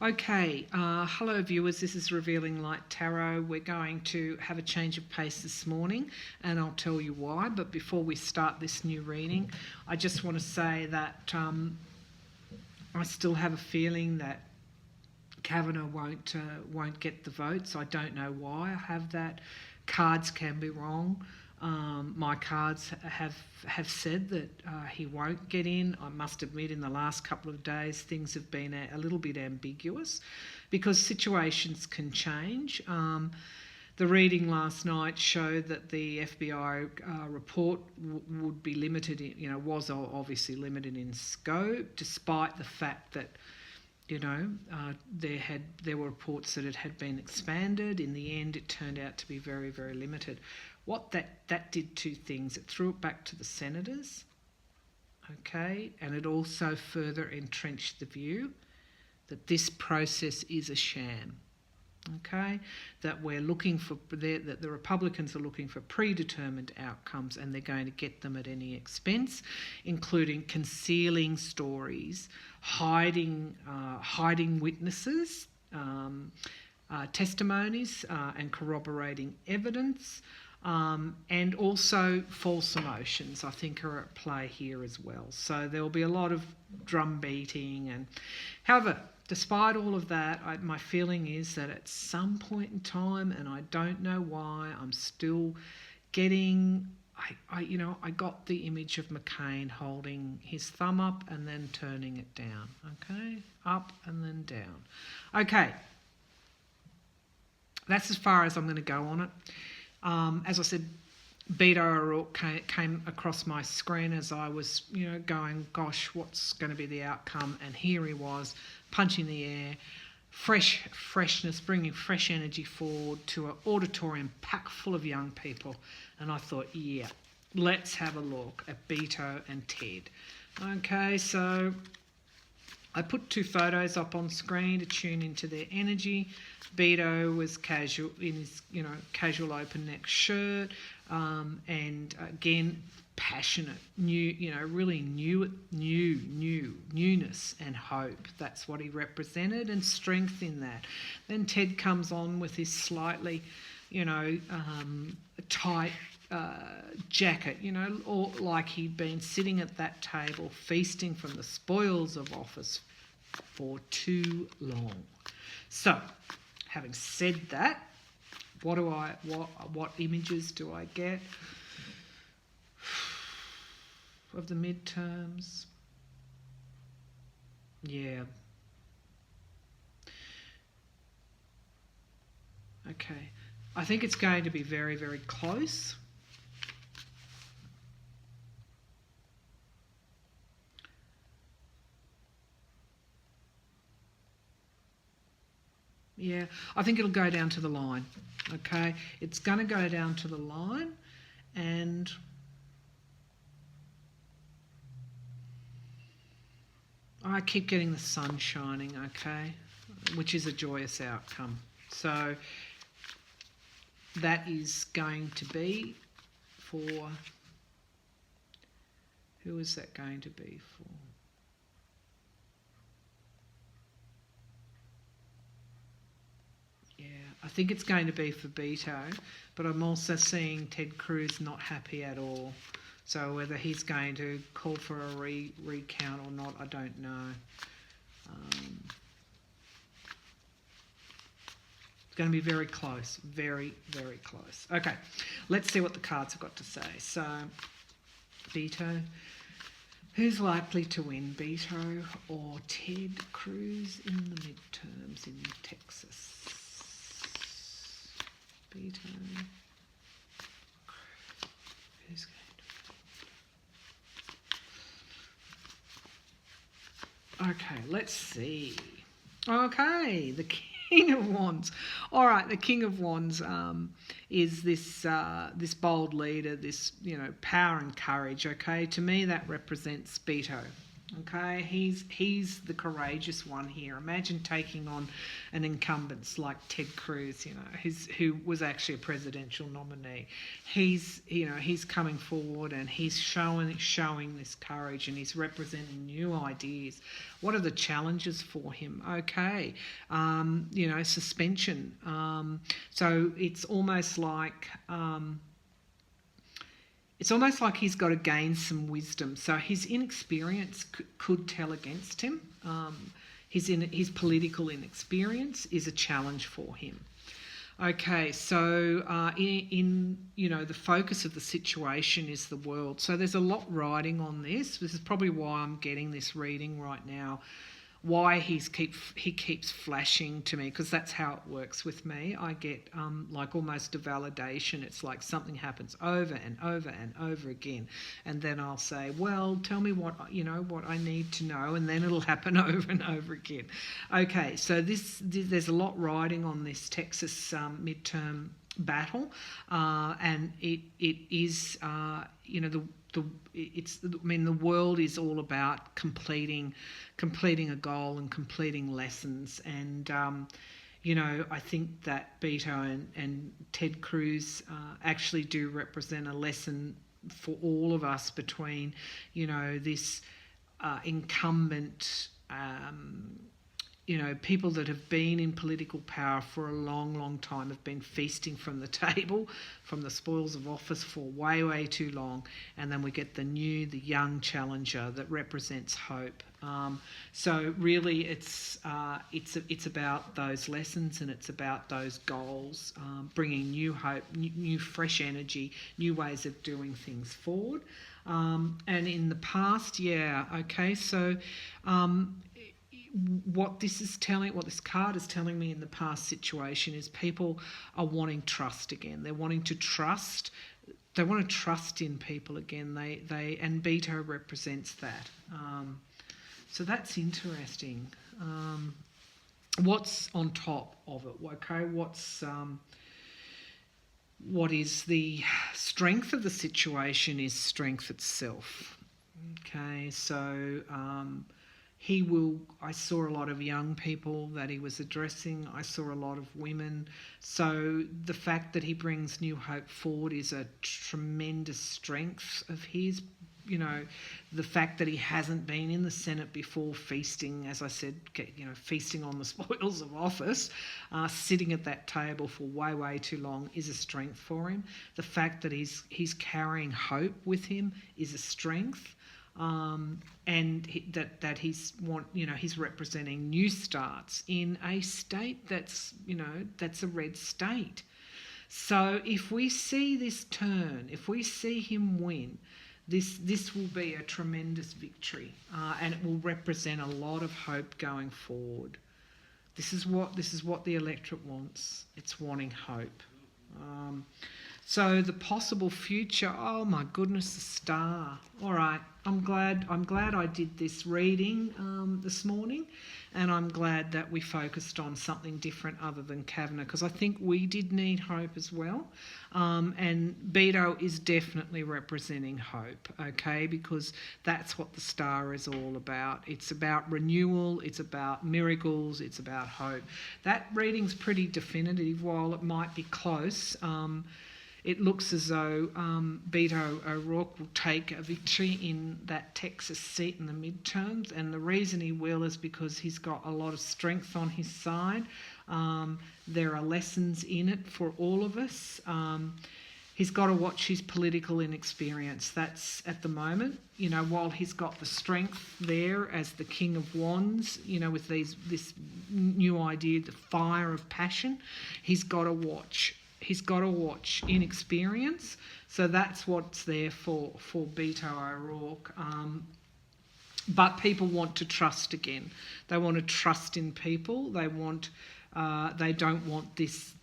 Okay, hello viewers, this is Revealing Light Tarot. We're going to have a change of pace this morning and I'll tell you why. But before we start this new reading, I just want to say that I still have a feeling that Kavanaugh won't get the votes. I don't know why I have that. Cards can be wrong. My cards have said that he won't get in. I must admit, in the last couple of days, things have been a little bit ambiguous because situations can change. The reading last night showed that the FBI report would be limited, was obviously limited in scope, despite the fact that there were reports that it had been expanded. In the end, it turned out to be very, very limited. What that did two things. It threw it back to the senators, okay, and it also further entrenched the view that this process is a sham, okay, that we're looking for, that the Republicans are looking for predetermined outcomes and they're going to get them at any expense, including concealing stories, hiding witnesses, testimonies and corroborating evidence, and also false emotions, I think, are at play here as well. So there will be a lot of drum beating. And however, despite all of that, my feeling is that at some point in time, and I don't know why, I'm still getting, I got the image of McCain holding his thumb up and then turning it down, okay? Up and then down. Okay, that's as far as I'm going to go on it. As I said, Beto came across my screen as I was, going, gosh, what's going to be the outcome? And here he was, punching the air, freshness, bringing fresh energy forward to an auditorium packed full of young people. And I thought, yeah, let's have a look at Beto and Ted. Okay, so I put two photos up on screen to tune into their energy. Beto was casual in his, casual open neck shirt, and again, passionate, really newness and hope. That's what he represented, and strength in that. Then Ted comes on with his slightly, tight jacket, or like he'd been sitting at that table feasting from the spoils of office for too long. So, having said that, what images do I get of the midterms? Yeah. Okay. I think it's going to be very, very close. Yeah, I think it'll go down to the line, okay? It's going to go down to the line, and I keep getting the sun shining, okay, which is a joyous outcome. So that is going to be for, who is that going to be for? I think it's going to be for Beto, but I'm also seeing Ted Cruz not happy at all. So whether he's going to call for a recount or not, I don't know. It's going to be very close, very, very close. Okay, let's see what the cards have got to say. So, Beto. Who's likely to win, Beto or Ted Cruz in the midterms in Texas? Beto. Who's going to... Okay, let's see. Okay, the King of Wands. All right, the King of Wands is this this bold leader, this power and courage. Okay, to me that represents Beto. Okay, he's the courageous one here. Imagine taking on an incumbent like Ted Cruz, who was actually a presidential nominee. He's coming forward and he's showing this courage, and he's representing new ideas. What are the challenges for him? Okay, suspension. So it's almost like. It's almost like he's got to gain some wisdom. So his inexperience could tell against him. His political inexperience is a challenge for him. Okay, so the focus of the situation is the world. So there's a lot riding on this. This is probably why I'm getting this reading right now. Why he keeps flashing to me, because that's how it works with me. I get like almost a validation. It's like something happens over and over and over again, and then I'll say, well, tell me what I need to know, and then it'll happen over and over again. Okay, so there's a lot riding on this Texas midterm battle, and it is the world is all about completing a goal and completing lessons, and I think that Beto and Ted Cruz actually do represent a lesson for all of us between this incumbent people that have been in political power for a long, long time, have been feasting from the table, from the spoils of office for way, way too long. And then we get the young challenger that represents hope. So really it's about those lessons, and it's about those goals, bringing new hope, new fresh energy, new ways of doing things forward. And in the past, what this card is telling me in the past situation is people are wanting trust again. They're wanting to trust. They want to trust in people again. And Beto represents that. So that's interesting. What's on top of it? Okay, what is the strength of the situation is strength itself. Okay, so I saw a lot of young people that he was addressing. I saw a lot of women. So the fact that he brings new hope forward is a tremendous strength of his. The fact that he hasn't been in the Senate before feasting, as I said, feasting on the spoils of office, sitting at that table for way, way too long is a strength for him. The fact that he's carrying hope with him is a strength. And he's representing new starts in a state that's a red state. So if we see this turn, if we see him win, this will be a tremendous victory, and it will represent a lot of hope going forward. This is what the electorate wants. It's wanting hope. So the possible future, oh my goodness, the star. All right, I'm glad I did this reading this morning, and I'm glad that we focused on something different other than Kavanaugh, because I think we did need hope as well. And Beto is definitely representing hope, okay, because that's what the star is all about. It's about renewal, it's about miracles, it's about hope. That reading's pretty definitive. While it might be close, it looks as though Beto O'Rourke will take a victory in that Texas seat in the midterms, and the reason he will is because he's got a lot of strength on his side. There are lessons in it for all of us. He's got to watch his political inexperience. That's at the moment, while he's got the strength there as the King of Wands, with this new idea, the fire of passion, he's got to watch inexperience. So that's what's there for Beto O'Rourke. But people want to trust again. They want to trust in people. They don't want this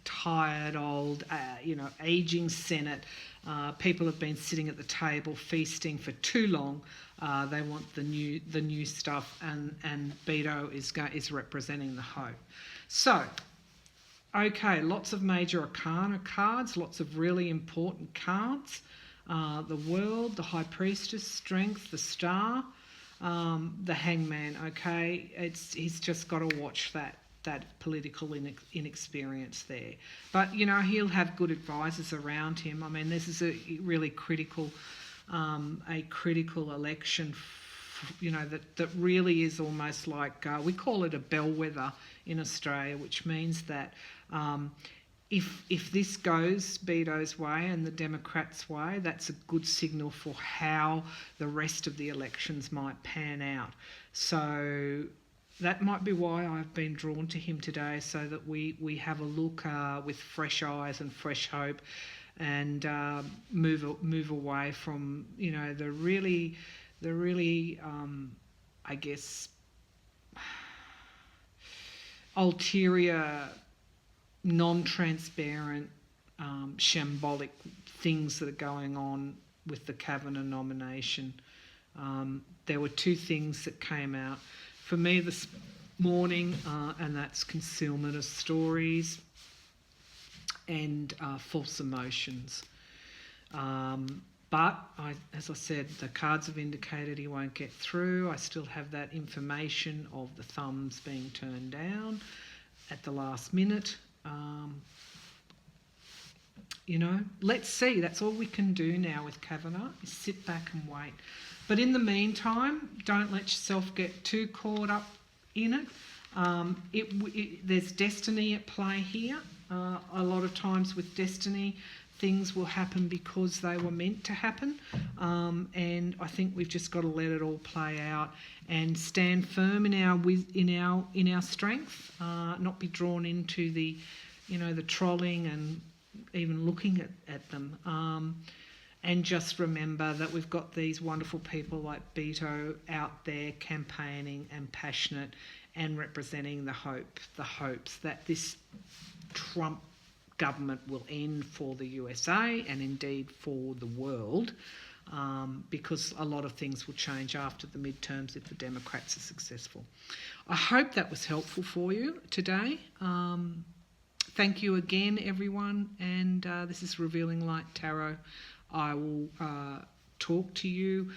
tired old, aging Senate. People have been sitting at the table feasting for too long. They want the new stuff, and Beto is representing the hope. So. Okay, lots of major arcana cards, lots of really important cards. the World, the High Priestess, Strength, the Star, the Hangman. Okay, he's just got to watch that political inexperience there. But he'll have good advisors around him. I mean, this is a really critical election. That really is almost like we call it a bellwether in Australia, which means that if this goes Beto's way and the Democrats' way, that's a good signal for how the rest of the elections might pan out. So that might be why I've been drawn to him today, so that we have a look with fresh eyes and fresh hope, and move away from the really I guess ulterior, non-transparent, shambolic things that are going on with the Kavanaugh nomination. There were two things that came out for me this morning, and that's concealment of stories and false emotions. But as I said, the cards have indicated he won't get through. I still have that information of the thumbs being turned down at the last minute. Let's see. That's all we can do now with Kavanaugh, is sit back and wait. But in the meantime, don't let yourself get too caught up in it. There's destiny at play here. A lot of times with destiny, things will happen because they were meant to happen, and I think we've just got to let it all play out and stand firm in our strength, not be drawn into the trolling and even looking at them, and just remember that we've got these wonderful people like Beto out there campaigning and passionate and representing the hopes that this Trump government will end for the USA and indeed for the world, because a lot of things will change after the midterms if the Democrats are successful. I hope that was helpful for you today. Thank you again, everyone, and this is Revealing Light Tarot. I will talk to you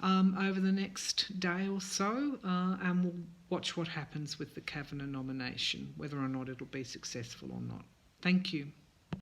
over the next day or so, and we'll watch what happens with the Kavanaugh nomination, whether or not it'll be successful or not. Thank you.